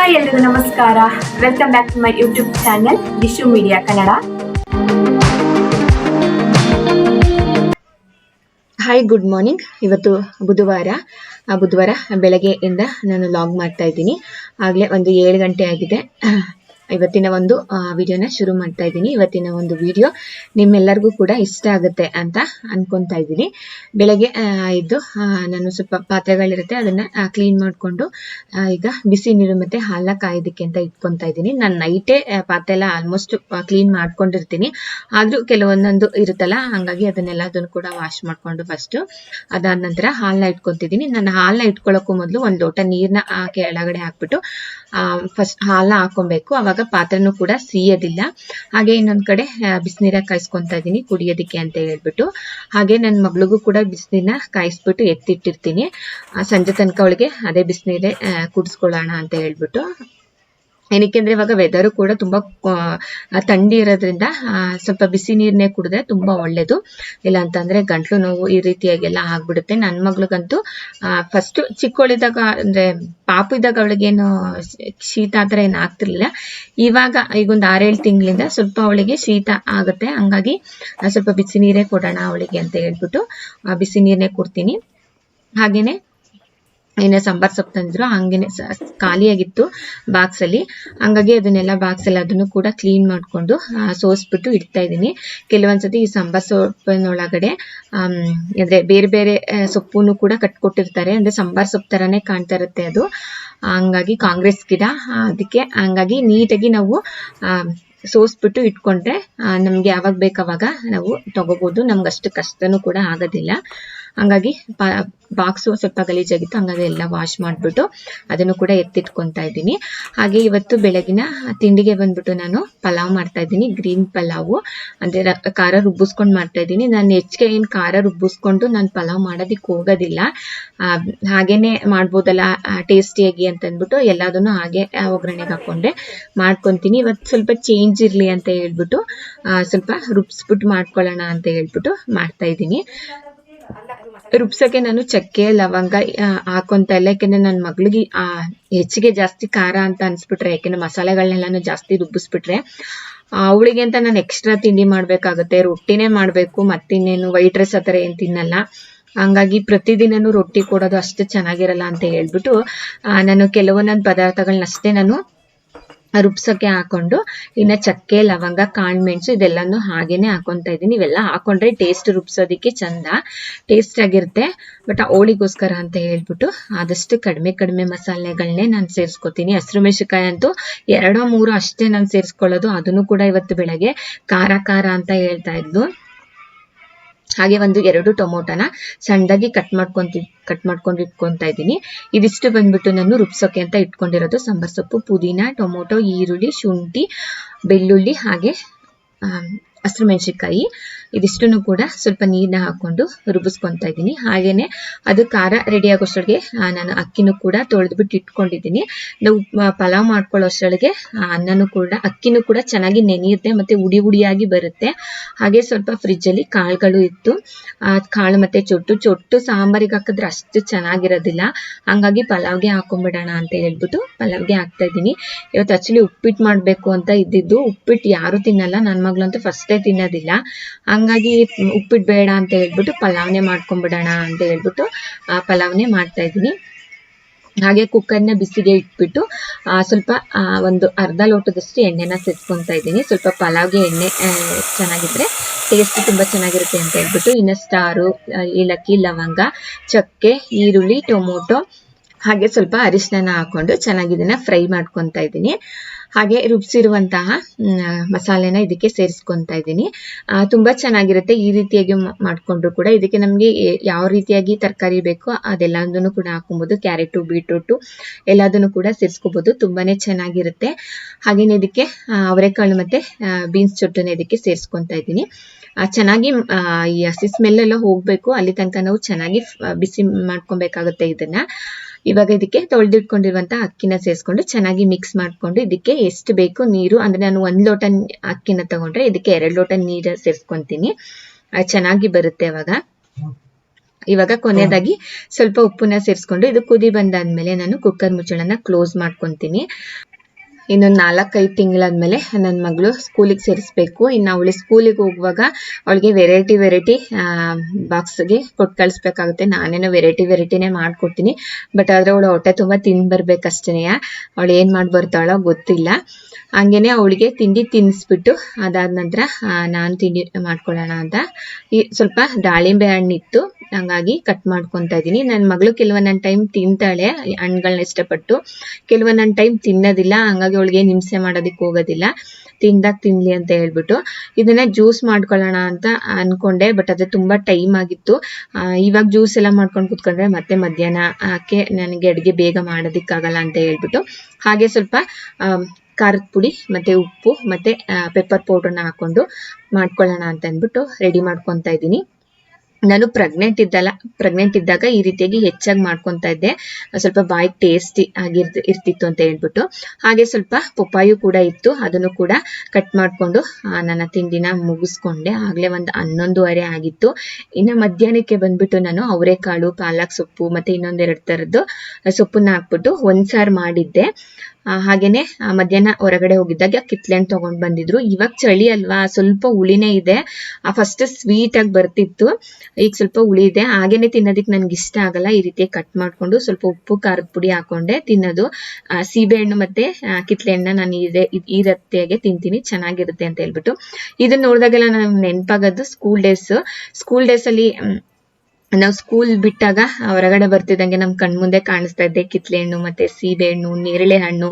Hi ಎಲ್ರಿಗೂ ನಮಸ್ಕಾರ. Welcome back to my YouTube channel Dishu media Kannada. Hi, good morning. ಇವತ್ತು ಬುಧವಾರ ಬೆಳಗ್ಗೆಯಿಂದ ನಾನು ಲಾಗ್ ಮಾಡ್ತಾ ಇದ್ದೀನಿ. ಆಗಲೇ ಒಂದು 7 ಗಂಟೆ ಆಗಿದೆ. ಇವತ್ತಿನ ಒಂದು ವಿಡಿಯೋನ ಶುರು ಮಾಡ್ತಾ ಇದ್ದೀನಿ. ಇವತ್ತಿನ ಒಂದು ವಿಡಿಯೋ ನಿಮ್ಮೆಲ್ಲರಿಗೂ ಕೂಡ ಇಷ್ಟ ಆಗುತ್ತೆ ಅಂತ ಅನ್ಕೊಂತಾ ಇದ್ದೀನಿ. ಬೆಳಗ್ಗೆ ಇದ್ದು ನಾನು ಸ್ವಲ್ಪ ಪಾತ್ರೆಗಳಿರುತ್ತೆ ಅದನ್ನ ಕ್ಲೀನ್ ಮಾಡಿಕೊಂಡು ಈಗ ಬಿಸಿ ನೀರು ಮತ್ತೆ ಹಾಲನ್ನ ಕಾಯೋದಕ್ಕೆ ಅಂತ ಇಟ್ಕೊತಾ ಇದ್ದೀನಿ. ನಾನು ನೈಟೇ ಪಾತ್ರೆ ಎಲ್ಲ ಆಲ್ಮೋಸ್ಟ್ ಕ್ಲೀನ್ ಮಾಡ್ಕೊಂಡಿರ್ತೀನಿ. ಆದ್ರೂ ಕೆಲವೊಂದೊಂದು ಇರುತ್ತಲ್ಲ, ಹಂಗಾಗಿ ಅದನ್ನೆಲ್ಲದನ್ನು ಕೂಡ ವಾಶ್ ಮಾಡ್ಕೊಂಡು ಫಸ್ಟ್ ಅದಾದ ನಂತರ ಹಾಲನ್ನ ಇಟ್ಕೊತಿದ್ದೀನಿ. ನಾನು ಹಾಲನ್ನ ಇಟ್ಕೊಳ್ಳೋಕ್ಕೂ ಮೊದಲು ಒಂದು ಲೋಟ ನೀರನ್ನ ಕೆಳಗಡೆ ಹಾಕ್ಬಿಟ್ಟು ಫಸ್ಟ್ ಹಾಲನ್ನ ಹಾಕೊಬೇಕು. ಅವಾಗ ಪಾತ್ರೆನೂ ಕೂಡ ಸಿಯೋದಿಲ್ಲ. ಹಾಗೆ ಇನ್ನೊಂದ್ ಕಡೆ ಬಿಸಿನೀರ ಕಾಯಿಸ್ಕೊಂತಾ ಇದ್ದೀನಿ ಕುಡಿಯೋದಕ್ಕೆ ಅಂತ ಹೇಳ್ಬಿಟ್ಟು. ಹಾಗೆ ನನ್ನ ಮಗಳಿಗೂ ಕೂಡ ಬಿಸಿನೀರನ್ನ ಕಾಯಿಸ್ಬಿಟ್ಟು ಎತ್ತಿಟ್ಟಿರ್ತೀನಿ. ಸಂಜೆ ತನಕ ಅವಳಿಗೆ ಅದೇ ಬಿಸಿನೀರೇ ಕುಡಿಸ್ಕೊಳ್ಳೋಣ ಅಂತ ಹೇಳ್ಬಿಟ್ಟು. ಏನಕ್ಕೆ ಅಂದ್ರೆ ಇವಾಗ ವೆದರು ಕೂಡ ತುಂಬಾ ಥಂಡಿ ಇರೋದ್ರಿಂದ ಸ್ವಲ್ಪ ಬಿಸಿ ನೀರನ್ನೇ ಕುಡಿದ್ರೆ ತುಂಬಾ ಒಳ್ಳೇದು. ಇಲ್ಲ ಅಂತಂದ್ರೆ ಗಂಟ್ಲು ನೋವು ಈ ರೀತಿಯಾಗೆಲ್ಲ ಆಗ್ಬಿಡುತ್ತೆ. ನನ್ನ ಮಗಳಿಗಂತೂ ಫಸ್ಟ್ ಚಿಕ್ಕವಳಿದ್ದಾಗ ಅಂದ್ರೆ ಪಾಪು ಇದ್ದಾಗ ಅವಳಿಗೇನು ಶೀತ ಆತರ ಏನು ಆಗ್ತಿರ್ಲಿಲ್ಲ. ಇವಾಗ ಈಗೊಂದು 6-7 ತಿಂಗಳಿಂದ ಸ್ವಲ್ಪ ಅವಳಿಗೆ ಶೀತ ಆಗುತ್ತೆ. ಹಂಗಾಗಿ ಸ್ವಲ್ಪ ಬಿಸಿ ನೀರೇ ಕೊಡೋಣ ಅವಳಿಗೆ ಅಂತ ಹೇಳ್ಬಿಟ್ಟು ಬಿಸಿ ನೀರನ್ನೇ ಕೊಡ್ತೀನಿ. ಹಾಗೇನೆ ಏನೇ ಸಾಂಬಾರ್ ಸೊಪ್ಪು ತಂದಿದ್ರು ಹಂಗೇನೆ ಖಾಲಿಯಾಗಿತ್ತು ಬಾಕ್ಸ್ ಅಲ್ಲಿ. ಹಂಗಾಗಿ ಅದನ್ನೆಲ್ಲ ಬಾಕ್ಸ್ ಅಲ್ಲಿ ಅದನ್ನು ಕೂಡ ಕ್ಲೀನ್ ಮಾಡ್ಕೊಂಡು ಸೋಸ್ಬಿಟ್ಟು ಇಡ್ತಾ ಇದ್ದೀನಿ. ಕೆಲವೊಂದ್ಸತಿ ಈ ಸಾಂಬಾರ್ ಸೊಪ್ಪಿನೊಳಗಡೆ ಅಂದ್ರೆ ಬೇರೆ ಬೇರೆ ಸೊಪ್ಪನ್ನು ಕೂಡ ಕಟ್ಕೊಟ್ಟಿರ್ತಾರೆ. ಅಂದ್ರೆ ಸಾಂಬಾರ್ ಸೊಪ್ಪು ತರಾನೇ ಕಾಣ್ತಾ ಇರುತ್ತೆ ಅದು. ಹಂಗಾಗಿ ಕಾಂಗ್ರೆಸ್ ಗಿಡ, ಅದಕ್ಕೆ ಹಂಗಾಗಿ ನೀಟಾಗಿ ನಾವು ಸೋಸ್ಬಿಟ್ಟು ಇಟ್ಕೊಂಡ್ರೆ ನಮ್ಗೆ ಯಾವಾಗ ಬೇಕಾವಾಗ ನಾವು ತಗೋಬಹುದು. ನಮ್ಗೆ ಅಷ್ಟು ಕಷ್ಟನೂ ಕೂಡ ಆಗೋದಿಲ್ಲ. ಹಂಗಾಗಿ ಬಾಕ್ಸು ಸ್ವಲ್ಪ ಗಲೀಜಾಗಿತ್ತು, ಹಂಗಾಗಿ ಎಲ್ಲ ವಾಶ್ ಮಾಡ್ಬಿಟ್ಟು ಅದನ್ನು ಕೂಡ ಎತ್ತಿಟ್ಕೊಂತಾ ಇದ್ದೀನಿ. ಹಾಗೆ ಇವತ್ತು ಬೆಳಗಿನ ತಿಂಡಿಗೆ ಬಂದ್ಬಿಟ್ಟು ನಾನು ಪಲಾವ್ ಮಾಡ್ತಾ ಇದ್ದೀನಿ. ಗ್ರೀನ್ ಪಲಾವು ಅಂದ್ರೆ ಖಾರ ರುಬ್ಬಿಸ್ಕೊಂಡು ಮಾಡ್ತಾ ಇದ್ದೀನಿ. ನಾನು ಹೆಚ್ಚಿಗೆ ಏನು ಖಾರ ರುಬ್ಬಿಸ್ಕೊಂಡು ನಾನು ಪಲಾವ್ ಮಾಡೋದಿಕ್ಕೆ ಹೋಗೋದಿಲ್ಲ. ಹಾಗೇನೆ ಮಾಡ್ಬೋದಲ್ಲ ಟೇಸ್ಟಿಯಾಗಿ ಅಂತ ಅಂದ್ಬಿಟ್ಟು ಎಲ್ಲದನ್ನು ಹಾಗೆ ಒಗ್ಗರಣೆಗೆ ಹಾಕೊಂಡೆ ಮಾಡ್ಕೊಂತೀನಿ. ಇವತ್ತು ಸ್ವಲ್ಪ ಚೇಂಜ್ ಇರ್ಲಿ ಅಂತ ಹೇಳ್ಬಿಟ್ಟು ಸ್ವಲ್ಪ ರುಬ್ಸ್ಬಿಟ್ಟು ಮಾಡ್ಕೊಳ್ಳೋಣ ಅಂತ ಹೇಳ್ಬಿಟ್ಟು ಮಾಡ್ತಾ ಇದ್ದೀನಿ. ರುಬ್ಸಕ್ಕೆ ನಾನು ಚಕ್ಕೆ ಲವಂಗ ಹಾಕೊಂತ ಇಲ್ಲ, ಯಾಕೆಂದ್ರೆ ನನ್ನ ಮಗಳಿಗೆ ಹೆಚ್ಚಿಗೆ ಜಾಸ್ತಿ ಖಾರ ಅಂತ ಅನ್ಸ್ಬಿಟ್ರೆ, ಯಾಕೆಂದ್ರೆ ಮಸಾಲೆಗಳನ್ನೆಲ್ಲಾನು ಜಾಸ್ತಿ ರುಬ್ಬಿಸ್ಬಿಟ್ರೆ ಅವಳಿಗೆ ಅಂತ ನಾನು ಎಕ್ಸ್ಟ್ರಾ ತಿಂಡಿ ಮಾಡ್ಬೇಕಾಗತ್ತೆ. ರೊಟ್ಟಿನೇ ಮಾಡ್ಬೇಕು, ಮತ್ತಿನ್ನೇನು ವೈಟ್ ರೈಸ್ ಆತರ ಏನ್ ತಿನ್ನಲ್ಲ. ಹಂಗಾಗಿ ಪ್ರತಿದಿನನೂ ರೊಟ್ಟಿ ಕೊಡೋದು ಅಷ್ಟು ಚೆನ್ನಾಗಿರಲ್ಲ ಅಂತ ಹೇಳ್ಬಿಟ್ಟು ನಾನು ಕೆಲವೊಂದೊಂದು ಪದಾರ್ಥಗಳನ್ನಷ್ಟೇ ನಾನು ರುಬ್ಸಕ್ಕೆ ಹಾಕೊಂಡು ಇನ್ನ ಚಕ್ಕೆ ಲವಂಗ ಕಾಳುಮೆಣಸು ಇದೆಲ್ಲಾನು ಹಾಗೇನೆ ಹಾಕೊಂತ ಇದ್ದೀನಿ. ಇವೆಲ್ಲ ಹಾಕೊಂಡ್ರೆ ಟೇಸ್ಟ್ ರುಬ್ಸೋದಿಕ್ಕೆ ಚಂದ ಟೇಸ್ಟ್ ಆಗಿರುತ್ತೆ. ಬಟ್ ಅವಳಿಗೋಸ್ಕರ ಅಂತ ಹೇಳ್ಬಿಟ್ಟು ಆದಷ್ಟು ಕಡಿಮೆ ಮಸಾಲೆಗಳನ್ನೇ ನಾನು ಸೇರಿಸ್ಕೊತೀನಿ. ಹಸಿರು ಮೆಣಸಿನಕಾಯಿ ಅಂತೂ 2-3 ಅಷ್ಟೇ ನಾನು ಸೇರಿಸ್ಕೊಳ್ಳೋದು. ಅದನ್ನು ಕೂಡ ಇವತ್ತು ಬೆಳಗ್ಗೆ ಖಾರ ಅಂತ ಹೇಳ್ತಾ ಇದ್ಲು. ಹಾಗೆ ಒಂದು 2 ಟೊಮೊಟೊನ ಸಣ್ಣದಾಗಿ ಕಟ್ ಮಾಡ್ಕೊಂಡು ಇಟ್ಕೊಂತಾ ಇದ್ದೀನಿ. ಇದಿಷ್ಟು ಬಂದ್ಬಿಟ್ಟು ನಾನು ರುಬ್ಸೋಕೆ ಅಂತ ಇಟ್ಕೊಂಡಿರೋದು ಸಾಂಬಾರ್ ಸೊಪ್ಪು, ಪುದೀನ, ಟೊಮೊಟೊ, ಈರುಳ್ಳಿ, ಶುಂಠಿ, ಬೆಳ್ಳುಳ್ಳಿ, ಹಾಗೆ ಹಸಿರು ಮೆಣಸಿನಕಾಯಿ. ಇದಿಷ್ಟನ್ನು ಕೂಡ ಸ್ವಲ್ಪ ನೀರನ್ನ ಹಾಕೊಂಡು ರುಬ್ಬಿಸ್ಕೊಂತಾ ಇದ್ದೀನಿ. ಹಾಗೇನೆ ಅದು ಖಾರ ರೆಡಿ ಆಗೋಷ್ಟೊಳಗೆ ನಾನು ಅಕ್ಕಿನೂ ಕೂಡ ತೊಳೆದ್ಬಿಟ್ಟು ಇಟ್ಕೊಂಡಿದ್ದೀನಿ. ನಾವು ಪಲಾವ್ ಮಾಡ್ಕೊಳ್ಳೋ ಅಷ್ಟೊಳಗೆ ಅಕ್ಕಿನೂ ಕೂಡ ಚೆನ್ನಾಗಿ ನೆನೆಯುತ್ತೆ ಮತ್ತೆ ಉಡಿಯಾಗಿ ಬರುತ್ತೆ. ಹಾಗೆ ಸ್ವಲ್ಪ ಫ್ರಿಜ್ ಅಲ್ಲಿ ಕಾಳುಗಳು ಇತ್ತು. ಕಾಳು ಮತ್ತೆ ಚೊಟ್ಟು ಸಾಂಬಾರಿಗೆ ಹಾಕಿದ್ರೆ ಅಷ್ಟು ಚೆನ್ನಾಗಿರೋದಿಲ್ಲ. ಹಂಗಾಗಿ ಪಲಾವ್ಗೆ ಹಾಕೊಂಡ್ಬಿಡೋಣ ಅಂತ ಹೇಳ್ಬಿಟ್ಟು ಪಲಾವ್ಗೆ ಹಾಕ್ತಾ ಇದ್ದೀನಿ. ಇವತ್ತು ಆಕ್ಚುಲಿ ಉಪ್ಪಿಟ್ಟು ಮಾಡ್ಬೇಕು ಅಂತ ಇದ್ದಿದ್ದು. ಉಪ್ಪಿಟ್ಟು ಯಾರು ತಿನ್ನಲ್ಲ, ನನ್ನ ಮಗಳಂತೂ ಫಸ್ಟೇ ತಿನ್ನೋದಿಲ್ಲ. ಹಂಗಾಗಿ ಉಪ್ಪಿಟ್ಟು ಬೇಡ ಅಂತ ಹೇಳ್ಬಿಟ್ಟು ಪಲಾವ್ನೇ ಮಾಡ್ಕೊಂಡ್ಬಿಡೋಣ ಅಂತ ಹೇಳ್ಬಿಟ್ಟು ಪಲಾವ್ನೇ ಮಾಡ್ತಾ ಇದ್ದೀನಿ. ಹಾಗೆ ಕುಕ್ಕರ್ನ ಬಿಸಿಗೆ ಇಟ್ಬಿಟ್ಟು ಸ್ವಲ್ಪ ಒಂದು ಅರ್ಧ ಲೋಟದಷ್ಟು ಎಣ್ಣೆನ ಸೇರಿಸ್ಕೊಂತಾ ಇದ್ದೀನಿ. ಸ್ವಲ್ಪ ಪಲಾವ್ಗೆ ಎಣ್ಣೆ ಚೆನ್ನಾಗಿದ್ರೆ ಟೇಸ್ಟ್ ತುಂಬಾ ಚೆನ್ನಾಗಿರುತ್ತೆ ಅಂತ ಹೇಳ್ಬಿಟ್ಟು ಇನ್ನು ಸ್ಟಾರು, ಏಲಕ್ಕಿ, ಲವಂಗ, ಚಕ್ಕೆ, ಈರುಳ್ಳಿ, ಟೊಮೊಟೊ ಹಾಗೆ ಸ್ವಲ್ಪ ಅರಿಶಿನ ಹಾಕೊಂಡು ಚೆನ್ನಾಗಿ ಇದನ್ನ ಫ್ರೈ ಮಾಡ್ಕೊತಾ ಇದ್ದೀನಿ. ಹಾಗೆ ರುಬ್ಸಿರುವಂತಹ ಮಸಾಲೆನ ಇದಕ್ಕೆ ಸೇರಿಸ್ಕೊಂತಾ ಇದ್ದೀನಿ. ತುಂಬಾ ಚೆನ್ನಾಗಿರುತ್ತೆ ಈ ರೀತಿಯಾಗಿ ಮಾಡ್ಕೊಂಡ್ರು ಕೂಡ. ಇದಕ್ಕೆ ನಮ್ಗೆ ಯಾವ ರೀತಿಯಾಗಿ ತರಕಾರಿ ಬೇಕೋ ಅದೆಲ್ಲದನ್ನು ಕೂಡ ಹಾಕೊಬಹುದು. ಕ್ಯಾರೆಟು, ಬೀಟ್ರೂಟು ಎಲ್ಲದನ್ನು ಕೂಡ ಸೇರಿಸ್ಕೋಬಹುದು. ತುಂಬಾನೇ ಚೆನ್ನಾಗಿರುತ್ತೆ. ಹಾಗೇನೆ ಇದಕ್ಕೆ ಅವರೆಕಾಳು ಮತ್ತೆ ಬೀನ್ಸ್ ಚೊಟ್ಟನ್ನ ಇದಕ್ಕೆ ಸೇರಿಸ್ಕೊಂತಾ ಇದ್ದೀನಿ. ಚೆನ್ನಾಗಿ ಈ ಹಸಿ ಸ್ಮೆಲ್ ಎಲ್ಲ ಹೋಗ್ಬೇಕು, ಅಲ್ಲಿ ತನಕ ನಾವು ಚೆನ್ನಾಗಿ ಬಿಸಿ ಮಾಡ್ಕೊಬೇಕಾಗುತ್ತೆ ಇದನ್ನ. ಇವಾಗ ಇದಕ್ಕೆ ತೊಳೆದಿಟ್ಕೊಂಡಿರುವಂತ ಅಕ್ಕಿನ ಸೇರಿಸ್ಕೊಂಡು ಚೆನ್ನಾಗಿ ಮಿಕ್ಸ್ ಮಾಡ್ಕೊಂಡು ಇದಕ್ಕೆ ಎಷ್ಟು ಬೇಕು ನೀರು, ಅಂದ್ರೆ ನಾನು 1 ಲೋಟ ಅಕ್ಕಿನ ತಗೊಂಡ್ರೆ ಇದಕ್ಕೆ 2 ಲೋಟ ನೀರು ಸೇರಿಸ್ಕೊಂತೀನಿ. ಚೆನ್ನಾಗಿ ಬರುತ್ತೆ ಅವಾಗ. ಇವಾಗ ಕೊನೆಯದಾಗಿ ಸ್ವಲ್ಪ ಉಪ್ಪನ್ನ ಸೇರಿಸ್ಕೊಂಡು ಇದು ಕುದಿ ಬಂದಾದ್ಮೇಲೆ ನಾನು ಕುಕ್ಕರ್ ಮುಚ್ಚಳನ ಕ್ಲೋಸ್ ಮಾಡ್ಕೊತೀನಿ. ಇನ್ನೊಂದು 4-5 ತಿಂಗಳಾದ್ಮೇಲೆ ನನ್ನ ಮಗಳು ಸ್ಕೂಲಿಗೆ ಸೇರಿಸ್ಬೇಕು. ಇನ್ನು ಅವಳು ಸ್ಕೂಲಿಗೆ ಹೋಗುವಾಗ ಅವಳಿಗೆ ವೆರೈಟಿ ಬಾಕ್ಸ್ಗೆ ಕೊಟ್ಟು ಕಳಿಸ್ಬೇಕಾಗುತ್ತೆ. ನಾನೇನೋ ವೆರೈಟಿನೇ ಮಾಡ್ಕೊಡ್ತೀನಿ, ಬಟ್ ಆದ್ರೆ ಅವಳು ಹೊಟ್ಟೆ ತುಂಬ ತಿಂದು ಬರ್ಬೇಕಷ್ಟೇನೆ. ಅವಳು ಏನು ಮಾಡಿ ಬರ್ತಾಳೋ ಗೊತ್ತಿಲ್ಲ. ಹಂಗೇನೆ ಅವಳಿಗೆ ತಿಂಡಿ ತಿನ್ನಿಸ್ಬಿಟ್ಟು ಅದಾದ ನಂತರ ನಾನು ತಿಂಡಿ ಮಾಡ್ಕೊಳ್ಳೋಣ ಅಂತ ಸ್ವಲ್ಪ ದಾಳಿಂಬೆ ಹಣ್ಣಿತ್ತು, ಹಂಗಾಗಿ ಕಟ್ ಮಾಡ್ಕೊತಾ ಇದ್ದೀನಿ. ನನ್ನ ಮಗಳು ಕೆಲವೊಂದೊಂದು ಟೈಮ್ ತಿಂತಾಳೆ ಹಣ್ಣುಗಳನ್ನ ಇಷ್ಟಪಟ್ಟು, ಕೆಲವೊಂದೊಂದು ಟೈಮ್ ತಿನ್ನೋದಿಲ್ಲ. ಹಂಗಾಗಿ ಅವಳಿಗೆ ಹಿಂಸೆ ಮಾಡೋದಕ್ಕೆ ಹೋಗೋದಿಲ್ಲ, ತಿಂದಾಗ ತಿನ್ಲಿ ಅಂತ ಹೇಳ್ಬಿಟ್ಟು ಇದನ್ನ ಜ್ಯೂಸ್ ಮಾಡ್ಕೊಳ್ಳೋಣ ಅಂತ ಅನ್ಕೊಂಡೆ. ಬಟ್ ಅದು ತುಂಬಾ ಟೈಮ್ ಆಗಿತ್ತು. ಇವಾಗ ಜ್ಯೂಸ್ ಎಲ್ಲ ಮಾಡ್ಕೊಂಡು ಕುತ್ಕೊಂಡ್ರೆ ಮತ್ತೆ ಮಧ್ಯಾಹ್ನಕ್ಕೆ ನನಗೆ ಅಡುಗೆ ಬೇಗ ಮಾಡೋದಕ್ಕಾಗಲ್ಲ ಅಂತ ಹೇಳ್ಬಿಟ್ಟು ಹಾಗೆ ಸ್ವಲ್ಪ ಖಾರದ ಪುಡಿ ಮತ್ತೆ ಉಪ್ಪು ಮತ್ತೆ ಪೆಪ್ಪರ್ ಪೌಡರ್ನ ಹಾಕೊಂಡು ಮಾಡ್ಕೊಳ್ಳೋಣ ಅಂತ ಅಂದ್ಬಿಟ್ಟು ರೆಡಿ ಮಾಡ್ಕೊತಾ ಇದ್ದೀನಿ. ನಾನು ಪ್ರೆಗ್ನೆಂಟ್ ಇದ್ದಾಗ ಈ ರೀತಿಯಾಗಿ ಹೆಚ್ಚಾಗಿ ಮಾಡ್ಕೊತಾ ಇದ್ದೆ, ಸ್ವಲ್ಪ ಬಾಯಿ ಟೇಸ್ಟಿ ಇರ್ತಿತ್ತು ಅಂತ ಹೇಳ್ಬಿಟ್ಟು. ಹಾಗೆ ಸ್ವಲ್ಪ ಪಪ್ಪಾಯು ಕೂಡ ಇತ್ತು, ಅದನ್ನು ಕೂಡ ಕಟ್ ಮಾಡ್ಕೊಂಡು ನನ್ನ ತಿಂಡಿನ ಮುಗಿಸ್ಕೊಂಡೆ. ಆಗ್ಲೇ ಒಂದು 11:30 ಆಗಿತ್ತು. ಇನ್ನು ಮಧ್ಯಾಹ್ನಕ್ಕೆ ಬಂದ್ಬಿಟ್ಟು ನಾನು ಅವರೆಕಾಳು, ಪಾಲಕ್ ಸೊಪ್ಪು ಮತ್ತೆ ಇನ್ನೊಂದೆರಡು ಥರದ್ದು ಸೊಪ್ಪನ್ನ ಹಾಕ್ಬಿಟ್ಟು ಒಂದ್ಸಾರು ಮಾಡಿದ್ದೆ. ಹಾಗೇನೆ ಮಧ್ಯಾಹ್ನ ಹೊರಗಡೆ ಹೋಗಿದ್ದಾಗ ಕಿತ್ಲೆಹಣ್ಣು ತಗೊಂಡ್ ಬಂದಿದ್ರು. ಇವಾಗ ಚಳಿ ಅಲ್ವಾ, ಸ್ವಲ್ಪ ಹುಳಿನೇ ಇದೆ. ಫಸ್ಟ್ ಸ್ವೀಟ್ ಆಗಿ ಬರ್ತಿತ್ತು, ಈಗ ಸ್ವಲ್ಪ ಹುಳಿ ಇದೆ. ಹಾಗೇನೆ ತಿನ್ನೋದಕ್ಕೆ ನನ್ಗೆ ಇಷ್ಟ ಆಗಲ್ಲ. ಈ ರೀತಿ ಕಟ್ ಮಾಡ್ಕೊಂಡು ಸ್ವಲ್ಪ ಉಪ್ಪು ಖಾರದ ಪುಡಿ ಹಾಕೊಂಡೆ ತಿನ್ನೋದು. ಸೀಬೆ ಹಣ್ಣು ಮತ್ತೆ ಕಿತ್ಲೆಹಣ್ಣ ನಾನು ಈ ರೀತಿಯಾಗೆ ತಿಂತೀನಿ, ಚೆನ್ನಾಗಿರುತ್ತೆ ಅಂತ ಹೇಳ್ಬಿಟ್ಟು. ಇದನ್ನ ನೋಡಿದಾಗೆಲ್ಲ ನನಗೆ ನೆನಪಾಗೋದು ಸ್ಕೂಲ್ ಡೇಸ್ ಅಲ್ಲಿ ನಾವು ಸ್ಕೂಲ್ ಬಿಟ್ಟಾಗ ಹೊರಗಡೆ ಬರ್ತಿದ್ದಂಗೆ ನಮ್ ಕಣ್ಮುಂದೆ ಕಾಣಿಸ್ತಾ ಇದ್ದೆ ಕಿತ್ಲೆಹಣ್ಣು ಮತ್ತೆ ಸೀಬೆ ಹಣ್ಣು, ನೇರಳೆ ಹಣ್ಣು.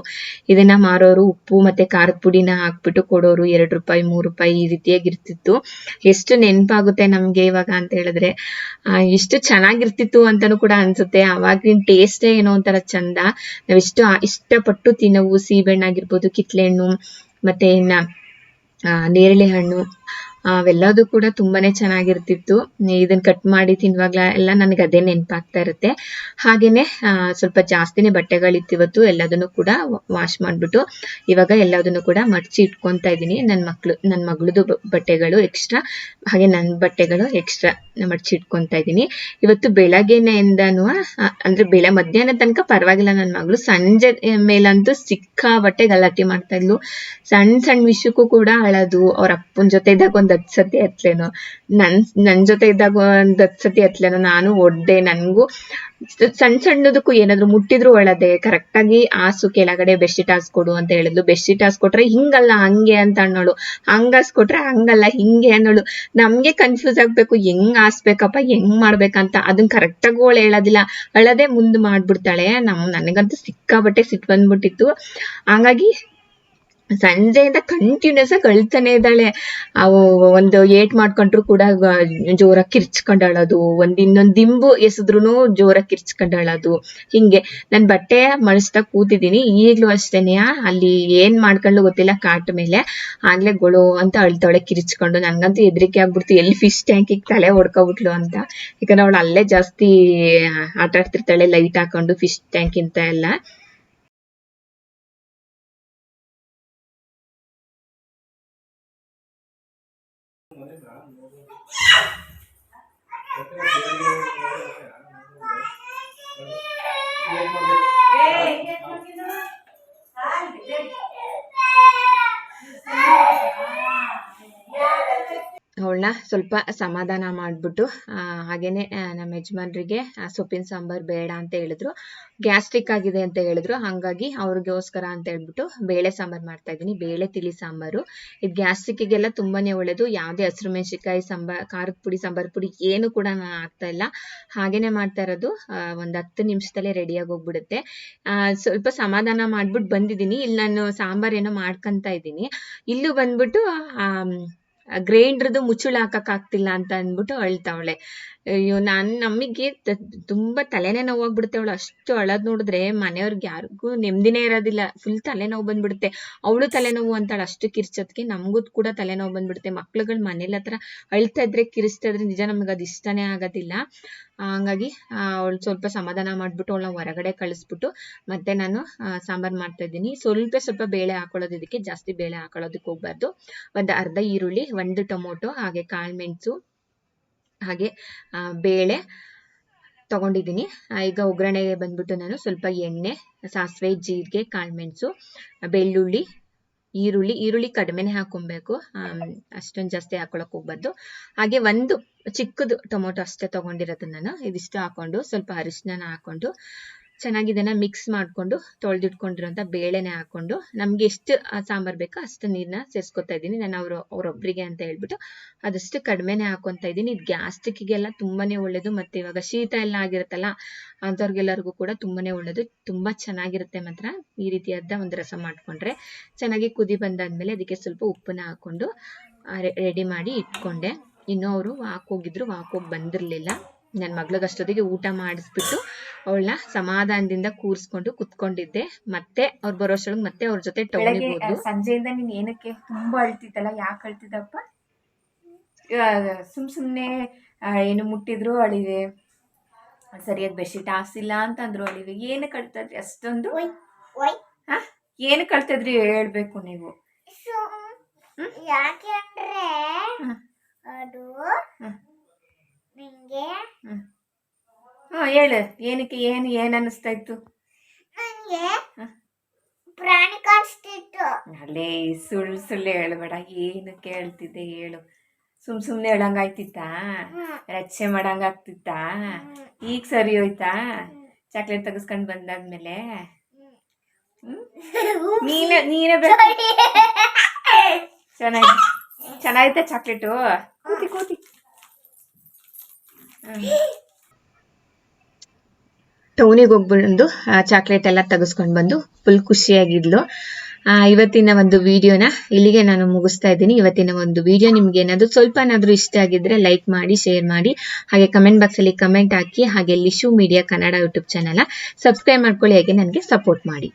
ಇದನ್ನ ಮಾರೋರು ಉಪ್ಪು ಮತ್ತೆ ಖಾರದ ಪುಡಿನ ಹಾಕ್ಬಿಟ್ಟು ಕೊಡೋರು. 2 ರೂಪಾಯಿ 3 ರೂಪಾಯಿ ಈ ರೀತಿಯಾಗಿ ಇರ್ತಿತ್ತು. ಎಷ್ಟು ನೆನಪಾಗುತ್ತೆ ನಮ್ಗೆ ಇವಾಗ ಅಂತ ಹೇಳಿದ್ರೆ. ಎಷ್ಟು ಚೆನ್ನಾಗಿರ್ತಿತ್ತು ಅಂತಾನು ಕೂಡ ಅನ್ಸುತ್ತೆ. ಅವಾಗಿನ ಟೇಸ್ಟೇ ಏನೋ ಒಂಥರ ಚಂದ. ನಾವೆಷ್ಟು ಇಷ್ಟಪಟ್ಟು ತಿನ್ನವು ಸೀಬೆ ಹಣ್ಣು ಆಗಿರ್ಬೋದು, ಕಿತ್ಲೆಹಣ್ಣು ಮತ್ತೆ ಇನ್ನ ನೇರಳೆ ಹಣ್ಣು, ಅವೆಲ್ಲದೂ ಕೂಡ ತುಂಬಾನೇ ಚೆನ್ನಾಗಿರ್ತಿತ್ತು. ಇದನ್ನ ಕಟ್ ಮಾಡಿ ತಿನ್ನುವಾಗ್ಲ ಎಲ್ಲ ನನಗೆ ಅದೇ ನೆನಪಾಗ್ತಾ ಇರುತ್ತೆ. ಹಾಗೇನೆ ಸ್ವಲ್ಪ ಜಾಸ್ತಿನೇ ಬಟ್ಟೆಗಳಿತ್ತು ಇವತ್ತು. ಎಲ್ಲದನ್ನು ಕೂಡ ವಾಶ್ ಮಾಡ್ಬಿಟ್ಟು ಇವಾಗ ಎಲ್ಲದನ್ನು ಕೂಡ ಮಡಚಿ ಇಟ್ಕೊಂತಾ ಇದ್ದೀನಿ. ನನ್ನ ಮಗಳದು ಬಟ್ಟೆಗಳು ಎಕ್ಸ್ಟ್ರಾ, ಹಾಗೆ ನನ್ನ ಬಟ್ಟೆಗಳು ಎಕ್ಸ್ಟ್ರಾ ಮಡಚಿ ಇಟ್ಕೊಂತಾ ಇದ್ದೀನಿ. ಇವತ್ತು ಬೆಳಗ್ಗೆನೆಯಿಂದನೂ ಅಂದ್ರೆ ಮಧ್ಯಾಹ್ನ ತನಕ ಪರವಾಗಿಲ್ಲ. ನನ್ನ ಮಗಳು ಸಂಜೆ ಮೇಲಂತೂ ಸಿಕ್ಕಾಬಟ್ಟೆ ಗಲಾಟೆ ಮಾಡ್ತಾ ಇದ್ಲು. ಸಣ್ಣ ವಿಷಯಕ್ಕೂ ಕೂಡ ಅಳೋದು. ಅವ್ರ ಅಪ್ಪನ ಜೊತೆ ಇದ್ದಾಗ ಒಂದ್ 10 ಸತಿ ಹತ್ಲೇನೋ, ನನ್ ಜೊತೆ ಇದ್ದಾಗ ಒಂದ್ 10 ಸತಿ ಹತ್ಲೇನೋ, ನಾನು ಒಡ್ದೆ. ನನ್ಗೂ ಸಣ್ಣದಕ್ಕೂ ಏನಾದ್ರು ಮುಟ್ಟಿದ್ರು ಒಳದೆ. ಕರೆಕ್ಟ್ ಆಗಿ ಆಸು ಕೆಳಗಡೆ ಬೆಡ್ಶೀಟ್ ಹಾಸ್ಕೊಡು ಅಂತ ಹೇಳಿದ್ಲು. ಬೆಡ್ಶೀಟ್ ಹಾಸ್ಕೊಟ್ರೆ ಹಿಂಗಲ್ಲ ಹಂಗೆ ಅಂತ ಅನ್ನೋಳು, ಹಂಗ ಹಾಸ್ಕೊಟ್ರೆ ಹಂಗಲ್ಲ ಹಿಂಗೆ ಅನ್ನೋಳು. ನಮ್ಗೆ ಕನ್ಫ್ಯೂಸ್ ಆಗ್ಬೇಕು, ಹೆಂಗ್ ಹಾಸ್ಬೇಕಪ್ಪ ಹೆಂಗ್ ಮಾಡ್ಬೇಕಂತ. ಅದನ್ನ ಕರೆಕ್ಟ್ ಆಗಿ ಅವಳು ಹೇಳೋದಿಲ್ಲ, ಅಳದೆ ಮುಂದ್ ಮಾಡ್ಬಿಡ್ತಾಳೆ. ನನಗಂತೂ ಸಿಕ್ಕಾಬಟ್ಟೆ ಸಿಟ್ಟು ಬಂದ್ಬಿಟ್ಟಿತ್ತು. ಹಂಗಾಗಿ ಸಂಜೆಯಿಂದ ಕಂಟಿನ್ಯೂಸ್ ಆಗಿ ಅಳ್ತಾನೆ ಇದ್ದಾಳೆ. ಅವು ಒಂದು ಏಟ್ ಮಾಡ್ಕೊಂಡ್ರು ಕೂಡ ಜೋರಾಗಿ ಕಿರ್ಚ್ಕೊಂಡಳದು, ಇನ್ನೊಂದ್ ದಿಂಬು ಎಸೆದ್ರುನು ಜೋರಾಗಿ ಕಿರ್ಚ್ಕೊಂಡಳದು. ಹಿಂಗೆ ನನ್ ಬಟ್ಟೆ ಮಡಿಸ್ತಾ ಕೂತಿದ್ದೀನಿ. ಈಗ್ಲೂ ಅಷ್ಟೇನೆ ಅಲ್ಲಿ ಏನ್ ಮಾಡ್ಕೊಂಡ್ಲು ಗೊತ್ತಿಲ್ಲ, ಕಾಟ್ ಮೇಲೆ ಆಗ್ಲೇ ಗೊಳು ಅಂತ ಅಳ್ತಾಳೆ ಕಿರ್ಚ್ಕೊಂಡು. ನನ್ಗಂತೂ ಹೆದರಿಕೆ ಆಗ್ಬಿಡ್ತು, ಎಲ್ಲಿ ಫಿಶ್ ಟ್ಯಾಂಕಿಗೆ ತಲೆ ಹೊಡ್ಕೊಬಿಟ್ಲು ಅಂತ. ಯಾಕಂದ್ರೆ ಅವಳು ಅಲ್ಲೇ ಜಾಸ್ತಿ ಆಟ ಆಡ್ತಿರ್ತಾಳೆ, ಲೈಟ್ ಹಾಕೊಂಡು ಫಿಶ್ ಟ್ಯಾಂಕ್ ಇಂತ ಎಲ್ಲ. ಅವಳನ್ನ ಸ್ವಲ್ಪ ಸಮಾಧಾನ ಮಾಡ್ಬಿಟ್ಟು ಹಾಗೇನೆ ನಮ್ಮ ಯಜಮಾನ್ರಿಗೆ ಸೊಪ್ಪಿನ ಸಾಂಬಾರ್ ಬೇಡ ಅಂತ ಹೇಳಿದ್ರು, ಗ್ಯಾಸ್ಟ್ರಿಕ್ ಆಗಿದೆ ಅಂತ ಹೇಳಿದ್ರು. ಹಂಗಾಗಿ ಅವ್ರಿಗೋಸ್ಕರ ಅಂತ ಹೇಳ್ಬಿಟ್ಟು ಬೇಳೆ ಸಾಂಬಾರ್ ಮಾಡ್ತಾ ಇದ್ದೀನಿ. ಬೇಳೆ ತಿಳಿ ಸಾಂಬಾರು. ಇದು ಗ್ಯಾಸ್ಟ್ರಿಕ್ಗೆಲ್ಲ ತುಂಬಾನೇ ಒಳ್ಳೇದು. ಯಾವುದೇ ಹಸಿರು ಮೆಣಸಿನಕಾಯಿ ಖಾರದ ಪುಡಿ ಸಾಂಬಾರ್ ಪುಡಿ ಏನು ಕೂಡ ನಾನು ಹಾಕ್ತಾ ಇಲ್ಲ, ಹಾಗೇನೆ ಮಾಡ್ತಾ ಇರೋದು. ಒಂದ್ 10 ನಿಮಿಷದಲ್ಲೇ ರೆಡಿಯಾಗಿ ಹೋಗ್ಬಿಡುತ್ತೆ. ಸ್ವಲ್ಪ ಸಮಾಧಾನ ಮಾಡ್ಬಿಟ್ಟು ಬಂದಿದ್ದೀನಿ. ಇಲ್ಲಿ ನಾನು ಸಾಂಬಾರ್ ಏನೋ ಮಾಡ್ಕೊಂತ ಇದ್ದೀನಿ. ಇಲ್ಲೂ ಬಂದ್ಬಿಟ್ಟು ಗ್ರೈಂಡ್ರದ್ದು ಮುಚ್ಚುಳ ಹಾಕಕ್ ಆಗ್ತಿಲ್ಲ ಅಂತ ಅಂದ್ಬಿಟ್ಟು ಅಳ್ತಾವಳೆ. ಅಯ್ಯೋ, ನಮಗೆ ತುಂಬಾ ತಲೆನೇ ನೋವಾಗ್ಬಿಡುತ್ತೆ. ಅವಳು ಅಷ್ಟು ಅಳದ್ ನೋಡಿದ್ರೆ ಮನೆಯವ್ರಿಗೆ ಯಾರಿಗೂ ನೆಮ್ಮದಿನೇ ಇರೋದಿಲ್ಲ. ಫುಲ್ ತಲೆನೋವು ಬಂದ್ಬಿಡುತ್ತೆ. ಅವಳು ತಲೆನೋವು ಅಂತಾಳೆ ಅಷ್ಟು ಕಿರ್ಚೋದ್ಕೆ. ನಮಗೂ ಕೂಡ ತಲೆನೋವು ಬಂದ್ಬಿಡುತ್ತೆ. ಮಕ್ಳುಗಳು ಮನೇಲಿ ಹತ್ರ ಅಳ್ತಾ ಇದ್ರೆ ಕಿರಿಸ್ತಾ ಇದ್ರೆ ನಿಜ ನಮ್ಗೆ ಅದು ಇಷ್ಟನೇ ಆಗೋದಿಲ್ಲ. ಹಂಗಾಗಿ ಅವಳು ಸ್ವಲ್ಪ ಸಮಾಧಾನ ಮಾಡ್ಬಿಟ್ಟು ಅವಳನ್ನ ಹೊರಗಡೆ ಕಳಿಸ್ಬಿಟ್ಟು ಮತ್ತೆ ನಾನು ಸಾಂಬಾರ್ ಮಾಡ್ತಾ ಇದ್ದೀನಿ. ಸ್ವಲ್ಪ ಬೇಳೆ ಹಾಕೊಳ್ಳೋದು, ಇದಕ್ಕೆ ಜಾಸ್ತಿ ಬೇಳೆ ಹಾಕೊಳ್ಳೋದಕ್ಕೆ ಹೋಗ್ಬಾರ್ದು. ಒಂದು ಅರ್ಧ ಈರುಳ್ಳಿ, 1 ಟೊಮೊಟೊ, ಹಾಗೆ ಕಾಳು ಮೆಣಸು, ಹಾಗೆ ಬೇಳೆ, ತಗೊಂಡಿದ್ದೀನಿ. ಈಗ ಒಗ್ಗರಣೆಗೆ ಬಂದ್ಬಿಟ್ಟು ನಾನು ಸ್ವಲ್ಪ ಎಣ್ಣೆ, ಸಾಸಿವೆ, ಜೀರಿಗೆ, ಕಾಳುಮೆಣಸು, ಬೆಳ್ಳುಳ್ಳಿ, ಈರುಳ್ಳಿ ಕಡಿಮೆನೆ ಹಾಕೊಬೇಕು, ಅಷ್ಟೊಂದು ಜಾಸ್ತಿ ಹಾಕೊಳಕ್ ಹೋಗ್ಬಾರ್ದು. ಹಾಗೆ ಒಂದು ಚಿಕ್ಕದು ಟೊಮೊಟೊ ಅಷ್ಟೇ ತಗೊಂಡಿರೋದು ನಾನು. ಇದಿಷ್ಟು ಹಾಕೊಂಡು ಸ್ವಲ್ಪ ಅರಿಶಿನ ಹಾಕೊಂಡು ಚೆನ್ನಾಗಿ ಇದನ್ನ ಮಿಕ್ಸ್ ಮಾಡ್ಕೊಂಡು ತೊಳೆದಿಟ್ಕೊಂಡಿರೋಂಥ ಬೇಳೆನೆ ಹಾಕೊಂಡು ನಮ್ಗೆ ಎಷ್ಟು ಸಾಂಬಾರ್ ಬೇಕೋ ಅಷ್ಟು ನೀರನ್ನ ಸೇರಿಸ್ಕೊತಾ ಇದ್ದೀನಿ. ನಾನು ಅವ್ರೊಬ್ರಿಗೆ ಅಂತ ಹೇಳ್ಬಿಟ್ಟು ಅದಷ್ಟು ಕಡಿಮೆನೆ ಹಾಕೊಂತ ಇದ್ದೀನಿ. ಇದು ಗ್ಯಾಸ್ಟ್ರಿಕ್ಗೆಲ್ಲ ತುಂಬಾನೇ ಒಳ್ಳೇದು. ಮತ್ತೆ ಇವಾಗ ಶೀತ ಎಲ್ಲ ಆಗಿರುತ್ತಲ್ಲ ಅಂಥವ್ರಿಗೆಲ್ಲರಿಗೂ ಕೂಡ ತುಂಬಾನೇ ಒಳ್ಳೇದು. ತುಂಬಾ ಚೆನ್ನಾಗಿರುತ್ತೆ. ಮಾತ್ರ ಈ ರೀತಿಯಾದ ಒಂದು ರಸ ಮಾಡ್ಕೊಂಡ್ರೆ ಚೆನ್ನಾಗಿ ಕುದಿ ಬಂದಾದ್ಮೇಲೆ ಅದಕ್ಕೆ ಸ್ವಲ್ಪ ಉಪ್ಪನ್ನ ಹಾಕೊಂಡು ರೆಡಿ ಮಾಡಿ ಇಟ್ಕೊಂಡೆ. ಇನ್ನು ಅವರು ವಾಕೋಗಿದ್ರು, ವಾಕೋಗಿ ಬಂದಿರ್ಲಿಲ್ಲ. ನನ್ನ ಮಗ್ಳಿಗೆ ಅಷ್ಟೊತ್ತಿಗೆ ಊಟ ಮಾಡಿಸ್ಬಿಟ್ಟು ಅವಳನ್ನ ಸಮಾಧಾನದಿಂದ ಕೂರಿಸ್ಕೊಂಡು ಕುತ್ಕೊಂಡಿದ್ದೆ. ಮತ್ತೆ ಅವ್ರು ಬರೋಷ್ಟೊಳಗೆ ಮತ್ತೆ ಅವ್ರ ಜೊತೆ ಟೌನಿಗೆ ಹೋದ್ಲು. ಸಂಜೆಯಿಂದ ನೀನ್ ಏನಕ್ಕೆ ತುಂಬಾ ಅಳ್ತಿದ್ದಲ್ಲ, ಯಾಕೆ ಅಳ್ತಿದ್ದಪ್ಪ? ಸುಮ್ನೆ ಏನು ಮುಟ್ಟಿದ್ರು ಅಳಿವೆ, ಸರಿಯಾದ ಬೆಡ್ಶೀಟ್ ಹಾಕ್ಸಿಲ್ಲ ಅಂತ ಅಂದ್ರು ಅಳಿವೆ. ಏನಕ್ಕೆ ಅಳ್ತದ್ರಿ ಅಷ್ಟೊಂದು? ಏನಕ್ಕೆ ಅಳ್ತಿದ್ರಿ ಹೇಳ್ಬೇಕು ನೀವು. ಯಾಕೆಂದ್ರೆ ಅದು ನಿಂಗೆ ಹೇಳು, ಏನಕ್ಕೆ, ಏನ್ ಅನ್ನಿಸ್ತಾ ಇತ್ತು? ನಂಗೆ ಪ್ರಾಣಿ ಕಾಣಿಸ್ತಿತ್ತು. ಅಲ್ಲೇ ಸುಳ್ಳು ಹೇಳ್ಬೇಡ. ಏನಕ್ಕೆ ಹೇಳ್ತಿದ್ದೆ ಹೇಳು. ಸುಮ್ನೆ ಹೇಳಂಗಾಯ್ತಿತ್ತಾ? ರಚ್ಚೆ ಮಾಡಂಗಾಗ್ತಿತ್ತಾ? ಈಗ ಸರಿ ಹೋಯ್ತಾ ಚಾಕ್ಲೇಟ್ ತೆಗೆಸ್ಕೊಂಡ್ ಬಂದಾದ್ಮೇಲೆ? ನೀನೇ ಬೇಕು. ಚೆನ್ನಾಗಿತ್ತ ಚಾಕ್ಲೇಟು? ಕೂತಿ ಟೌನಿಗೆ ಹೋಗ್ಬಂದು ಚಾಕ್ಲೇಟ್ ಎಲ್ಲ ತೆಗೆಸ್ಕೊಂಡು ಬಂದು ಫುಲ್ ಖುಷಿಯಾಗಿದ್ಲು. ಇವತ್ತಿನ ಒಂದು ವಿಡಿಯೋನ ಇಲ್ಲಿಗೆ ನಾನು ಮುಗಿಸ್ತಾ ಇದ್ದೀನಿ. ಇವತ್ತಿನ ಒಂದು ವಿಡಿಯೋ ನಿಮ್ಗೆ ಏನಾದ್ರು ಸ್ವಲ್ಪನಾದ್ರೂ ಇಷ್ಟ ಆಗಿದ್ರೆ ಲೈಕ್ ಮಾಡಿ, ಶೇರ್ ಮಾಡಿ, ಹಾಗೆ ಕಮೆಂಟ್ ಬಾಕ್ಸ್ ಅಲ್ಲಿ ಕಮೆಂಟ್ ಹಾಕಿ, ಹಾಗೆ Lishu media Kannada YouTube channel subscribe ಮಾಡ್ಕೊಳ್ಳಿ, ಹಾಗೆ ನನಗೆ ಸಪೋರ್ಟ್ ಮಾಡಿ.